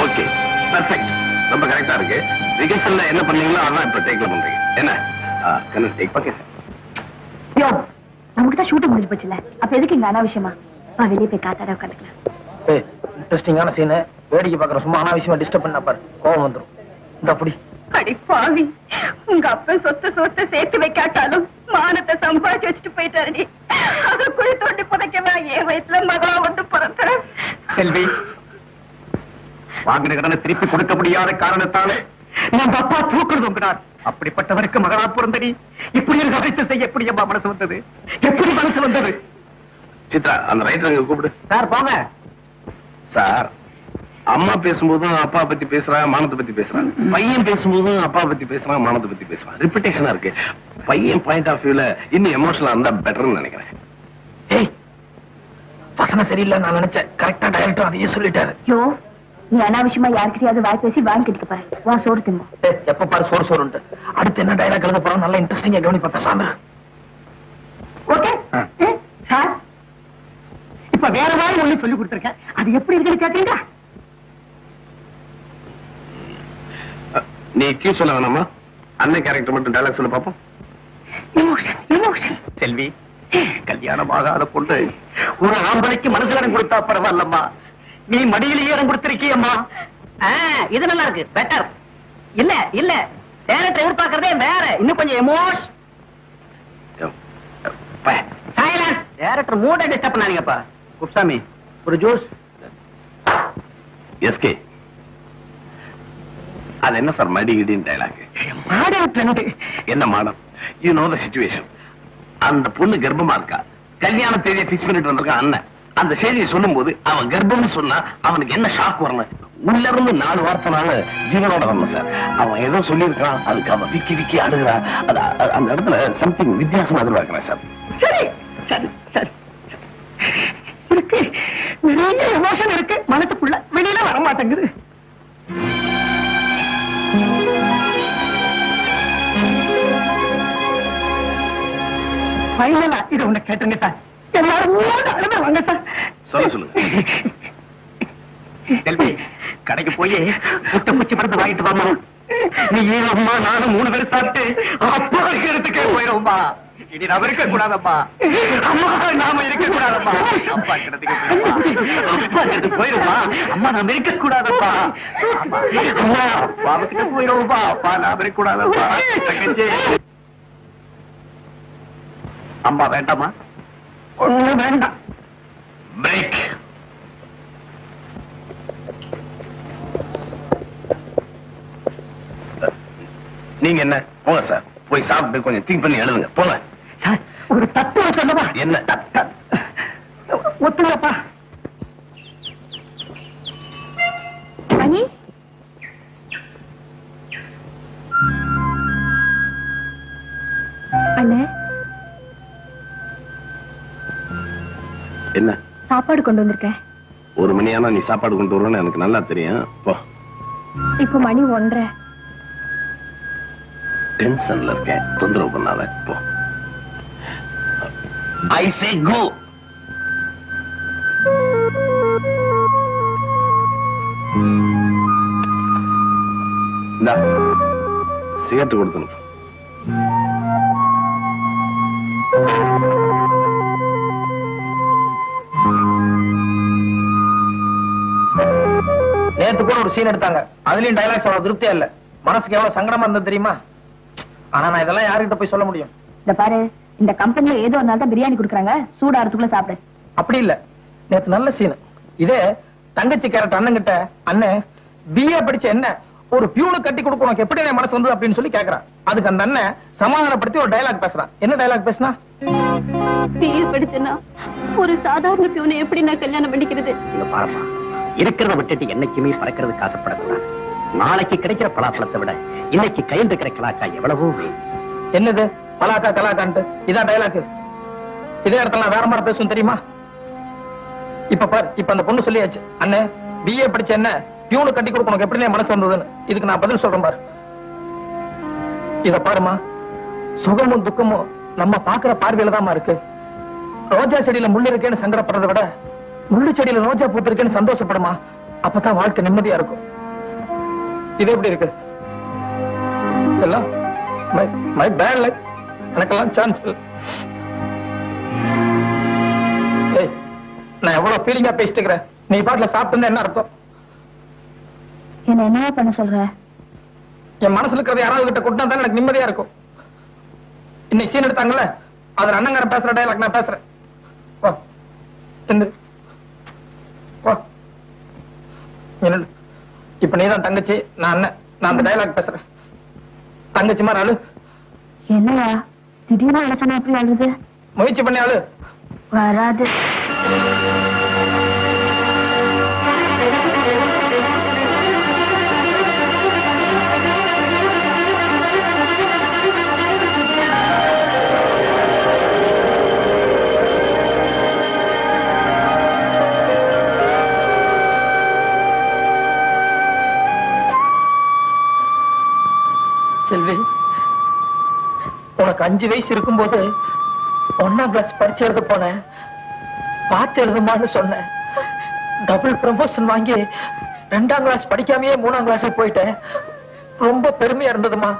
Okay, perfect, ரொம்ப கரெக்டா இருக்கு. ரிகர்சல்ல என்ன பண்ணீங்களோ அதான் இப்ப டேக்ல பண்றீங்க. என்ன கண்ணன் டேக் ஓகே சார். யோ, நமக்கு தான் ஷூட்டிங் முடிஞ்சு போச்சுல, அப்ப எதுக்கு இங்க அனாவசியமா? வெளியே போய் காத்தாட உட்காந்துக்கலாம். இன்ட்ரெஸ்டிங்கான சீனு, வேடிக்கை பார்க்கற சும்மா அனாவசியமா டிஸ்டர்ப் பண்ண பாரு, கோவம் வந்துடும். இந்த அப்படி அடி பாவி, உங்க அப்பா சொத்தை சேர்த்து வைக்காட்டாலும் மானத்தை சம்பாதிச்சு வச்சுட்டு போயிட்டாரு. அது குழி தோண்டி புதைக்கவா என் வயசுல மகளா வந்து பிறந்த செல்வி, வாங்கின கடனை திருப்பி கொடுக்க முடியாத காரணத்தால எங்க அப்பா தூக்குறது உங்கடார். அப்படிப்பட்டவருக்கு மகளா பிறந்தடி இப்படி ஒரு ரகசியம் செய்ய எப்படி அம்மா மனசு வந்தது? எப்படி மனசு வந்தது? சித்ரா, அந்த ரைட்டர் கூப்பிடு. சார் போங்க சார். அம்மா பேசும்போதும் அப்பா பத்தி பேசுறான், மானத்தை பத்தி பேசுறான். பையன் பேசும்போதும் அப்பா பத்தி பேசுறான், மானத்தை பத்தி பேசுறான். ரிப்பிட்டேஷனா இருக்கு. பையன் பாயிண்ட் ஆஃப் வியூல இன்னும் எமோஷனலா இருந்தா பெட்டர்னு நினைக்கிறேன். ஏய், வசனம் சரியில்லை நான் நினைச்சேன். கரெக்டா டைரக்டர் அதையே சொல்லிட்டாரு. யோ, நீ அனாவசியமா யாருக்கிட்டையாவது வாய் பேசி வாங்கி கட்டிக்க பாரு. வா சோறு தின்னு. எப்ப பாரு சோறு சோறுன்ட்டு. அடுத்து என்ன டைலாக் எழுத போறோம் நல்லா இன்ட்ரெஸ்டிங்கா கவனிப்பா பேசாம. ஓகே சார், இப்ப வேற மாதிரி ஒண்ணு சொல்லி கொடுத்துருக்கேன். அது எப்படி இருக்குன்னு கேட்டீங்களா? நீ கியூ சொல்ல வேணாமா? அண்ணன் கேரக்டர் மட்டும் டைலாக் சொல்ல பாப்போம். செல்வி, கல்யாணம் ஆகாத பொண்ணு ஒரு ஆம்பளைக்கு மனசுல கொடுத்தா பரவாயில்லம்மா. நீ மடியிலேயே இடம் கொடுத்திருக்கியம்மா. இது நல்லா இருக்கு, பெட்டர். இல்ல இல்ல, டைரக்டர் எதிர்பார்க்கறதே வேற. இன்னும் கொஞ்சம் எமோஷன். சைலன்ஸ். டைரக்டர் மூட டிஸ்டர்ப் பண்ணாதீங்கப்பா. குப்சாமி, ஒரு ஜூஸ். எஸ்கே, அது என்ன சார் மடி இடின் டைலாக்? என்ன மாடம்? You know the situation. அந்த பொண்ணு கர்ப்பமா இருக்கா. கல்யாண தேதியை பிக்ஸ் பண்ணிட்டு வந்திருக்கான் அண்ணன். அந்த செய்தியை சொல்லும் போது அவன் கர்ப்பம்னு சொன்னா அவனுக்கு என்ன ஷாக் வரணும்? உள்ள இருந்து 4 வாரத்தினால ஜீவனோட வரணும் சார். அவன் ஏதோ சொல்லியிருக்கான், அதுக்கு அவன் விக்கி விக்கி அழுகிறான். அந்த இடத்துல சம்திங் வித்தியாசமா எதிர்பார்க்கிறேன் சார். சரி சரி சரி இருக்கு, நிறைய எமோஷன் இருக்கு மனசுக்குள்ள, வெளியில வர மாட்டேங்குது. ஃபைனலா இது ஒண்ணு கேட்டுங்க சார். எல்லாரும் வாங்க சார். சொல்லுங்க. செல்வி, கடைக்கு போய் முட்டை பூச்சி மருந்து வாங்கிட்டு வரணும். நீ அம்மா நானும் 3 பேர் சாப்பிட்டு அப்பா இருக்கிறதுக்கே போயிடும்மா. இனி நாம இருக்க கூடாதம்மா. அம்மா நாம இருக்க கூடாதம்மா. அப்பா கிடத்துக்கு போயிருமா? அம்மா நாம இருக்க கூடாதப்பா. அம்மா அப்பாவுக்கிட்ட போயிடுவோம்ப்பா. அப்பா நாம இருக்க கூடாதப்பா. அம்மா வேண்டாமா? ஒண்ணு வேண்டாம். பிரேக். நீங்க என்ன போங்க சார், போய் சாப்பிட்டு கொஞ்சம் திங்க் பண்ணி எழுதுங்க. போங்க சார், ஒரு தத்துவம் சொல்லவா? என்ன? ஒத்துங்கப்பா. மணி, அண்ணே என்ன சாப்பாடு கொண்டு வந்திருக்கேன். 1 மணியானா நீ சாப்பாடு கொண்டு வருவேன்னு எனக்கு நல்லா தெரியும். போ. இப்ப மணி 1:30. டென்ஷன்ல இருக்கேன், தொந்தரவு பண்ணாத. போ. ஐ சே கோ. சிகரெட் கொடுத்து நேத்து கூட ஒரு சீன் எடுத்தாங்க. அதுலயும் டைலாக்ஸ் அவ்வளவு திருப்தியா இல்ல. மனசுக்கு எவ்வளவு சங்கடமா இருந்தது தெரியுமா? ஆனா நான் இதெல்லாம் யாருக்கிட்ட போய் சொல்ல முடியும்? இந்த பாரு, இந்த கம்பெனில ஏதோ ஒரு நாள் தான் பிரியாணி கொடுக்குறாங்க, சூடாறதுக்குள்ள சாப்பிடு. அப்படி இல்ல, நேத்து நல்ல சீன். இதே தங்கச்சி கேரக்டர் அண்ணன் கிட்ட, அண்ணன் பிஏ படிச்ச என்ன ஒரு பியூனு கட்டி கொடுக்க உனக்கு எப்படி மனசு வந்தது அப்படின்னு சொல்லி கேக்குறான். அதுக்கு அந்த அண்ணன் சமாதானப்படுத்தி ஒரு டைலாக் பேசுறான். என்ன டைலாக் பேசினா? பிஏ படிச்சனா ஒரு சாதாரண பியூனை எப்படி நான் கல்யாணம் பண்ணிக்கிறது? இங்க பாருமா, இருக்கிறத விட்டுட்டு என்னைக்குமே பறக்கிறதுக்கு ஆசைப்படக்கூடாது. நாளைக்கு கிடைக்கிற பலாப்பழத்தை விட இன்னைக்கு கையில் இருக்கிற கலாக்கா எவ்வளவோ. என்னது பலாக்கா கலாக்கான்ட்டு? இதான் டைலாக். இதே இடத்துல வேற மாதிரி பேசும் தெரியுமா? இப்ப பாரு, இப்ப அந்த பொண்ணு சொல்லியாச்சு, அண்ணன் பிஏ படிச்ச என்ன பியூனு கட்டி கொடுக்கணும் எப்படி மனசு வந்ததுன்னு. இதுக்கு நான் பதில் சொல்றேன் பாரு. இத பாருமா, சுகமும் துக்கமும் நம்ம பாக்குற பார்வையில தான் இருக்கு. ரோஜா செடியில முள்ளு இருக்கேன்னு சங்கடப்படுறதை விட முள்ளு செடியில ரோஜா பூத்து இருக்கேன்னு சந்தோஷப்படுமா. அப்பதான் வாழ்க்கை நிம்மதியா இருக்கும். இது எப்படி இருக்கு? எல்லாம் மை பேட் லக். எனக்கெல்லாம் சான்ஸ். நான் எவ்வளவு ஃபீலிங்கா பேசிட்டு இருக்கிறேன். நீ பாட்டுல சாப்பிட்டு என்ன அர்த்தம்? என்ன பண்ண சொல்ற? என் மனசுல இருக்கிறது யாராவது கிட்ட கொட்டினா தான் எனக்கு நிம்மதியா இருக்கும். இன்னைக்கு சீன் எடுத்தாங்கல்ல, அதுல அண்ணங்காரன் பேசுற டயலாக் நான் பேசுறேன். வா வா. இப்ப நீதான் தங்கச்சி, நான் அண்ணன். நான் அந்த டயலாக் பேசுறேன். தங்கச்சி மாதிரி ஆளு. என்னையா திடீர்னு என்ன சொன்ன எப்படி அழுது? முயற்சி பண்ணி ஆளு. வராது. செல்வி, உனக்கு 5 வயசு இருக்கும்போது 1ஆம் கிளாஸ் படிச்சு எழுத போனேன். பார்த்து எழுதுமான்னு சொன்னேன். டபுள் ப்ரமோஷன் வாங்கி 2ஆம் கிளாஸ் படிக்காமையே 3ஆம் கிளாஸ் போயிட்டேன். ரொம்ப பெருமையா இருந்ததுமா.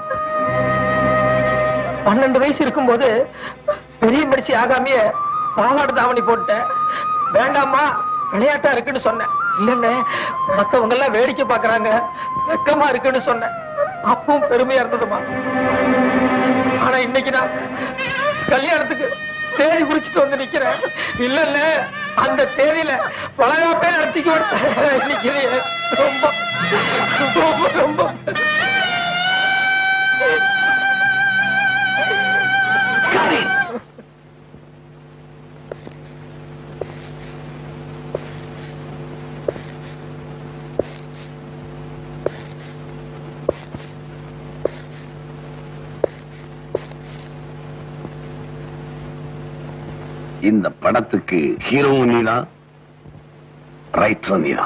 12 வயசு இருக்கும்போது பெரிய மனுஷி ஆகாமையே பாவாடை தாவணி போட்டேன். வேண்டாமா, விளையாட்டா இருக்குன்னு சொன்னேன். இல்லன்னு மத்தவங்க எல்லாம் வேடிக்கை பாக்குறாங்க, வெக்கமா இருக்குன்னு சொன்னேன். அப்பவும் பெருமையா இருந்ததுமா. ஆனா இன்னைக்கு நான் கல்யாணத்துக்கு தேதி குறிச்சிட்டு வந்து நிக்கிறேன். இல்ல அந்த தேதியில பலகாப்பே நடத்திக்க ரொம்ப ரொம்ப ரொம்ப இந்த படத்துக்கு ஹீரோவும் நீதான், ரைட்டரும் நீதான்.